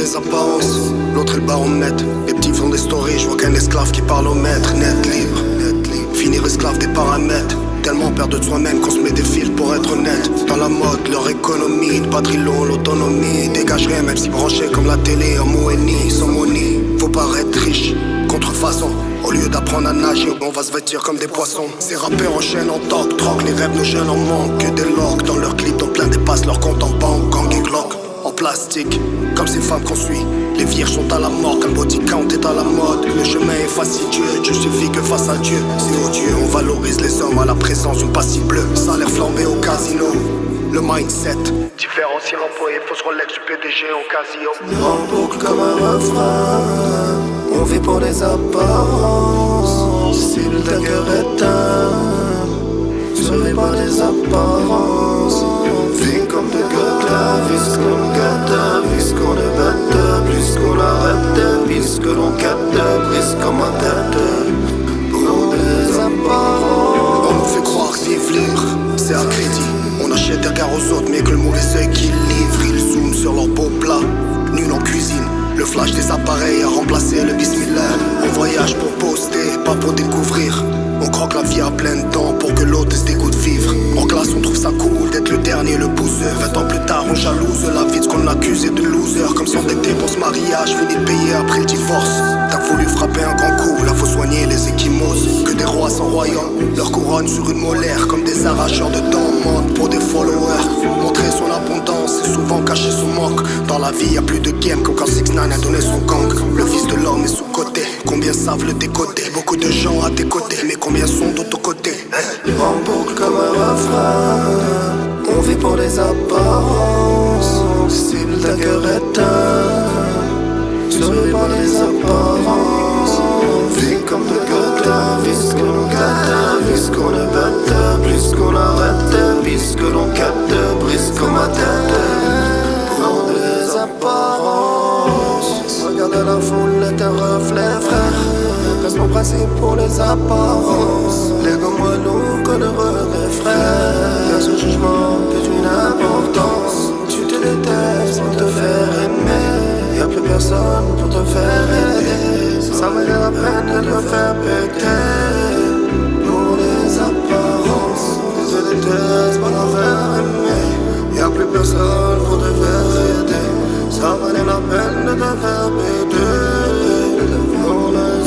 les apparences. L'autre est le baromètre. Les petits font des stories, je vois qu'un esclave qui parle au maître. Net libre, finir esclave des paramètres. Tellement perdre de soi-même qu'on se met des fils pour être honnête. Dans la mode, leur économie, une patrie long, l'autonomie. Dégagerait même si branché comme la télé en Moeni, sans money. Faut paraître riche, contrefaçon. Au lieu d'apprendre à nager, on va se vêtir comme des poissons. Ces rappeurs enchaînent en toc, troc, les rêves nos jeunes en manquent. Que des logs dans leurs clips, dont plein dépassent leur compte en banque. Gang et glock, en plastique, comme ces femmes qu'on suit. Les vierges sont à la mort, quand le body count est à la mode. Le chemin est fastidieux, Dieu suffit que face à Dieu. C'est odieux, on valorise les hommes à la présence d'une passive bleue. Salaire flambé au casino, le mindset. Différencier l'employé, fausse Rolex du PDG au casino. En boucle comme un refrain, on vit pour les apparences. Si le cœur éteint, je vis par les apparences. Vie comme des gâteaux, vis qu'on gâte, vis qu'on est bête, plus qu'on arrête, bis que l'on capte, brise comme un tête. Pour les apparences, on nous fait croire que vivre libre, c'est à crédit. On achète des regards aux autres, mais que le mauvais œil qui livre. Ils zooment sur leurs beaux plats, nul en cuisine. Le flash des appareils a remplacé le bismillah. On voyage pour poster, pas pour découvrir. On croque la vie à plein dents pour que l'autre se dégoûte de vivre. En classe on trouve ça cool d'être le dernier, le bouseux. 20 ans plus tard on jalouse la vie de ce qu'on accusait de loser. Comme s'endetter pour ce mariage, fini de payer après le divorce. T'as voulu frapper un grand coup, là faut soigner les échymoses. Que des rois sans royaume, leur couronne sur une molaire. Comme des arracheurs de dents, mentent pour des followers. Montrer son abondance et souvent cacher son manque. Dans la vie y'a plus de game comme quand 6ix9ine a donné son gang. Le fils de l'homme est sous-côté, combien savent le décoder. Beaucoup de gens à tes côtés, mais combien sont d'autres côtés, hein? en boucle comme un refrain, on vit pour les apparences. Si le cœur éteint, je vis par les apparences. Vie comme de gâteaux, vis que l'on gâte, vis qu'on est bête, plus qu'on arrête, bis que l'on capte, brise comme un tête. Pour des apparences, regarde la foule est un reflet, frère. Reste mon principe pour les apparences. L'ego moins lourd que le regret, frère. Y'a ce jugement que d'une importance. Tu te détestes pour te faire aimer. Y'a plus personne pour te faire aider. Ça valait la peine de me faire péter. Pour les apparences, tu te détestes pour te faire aimer. Y'a plus personne pour te faire aider. Ça valait la peine de te faire péter. Pour les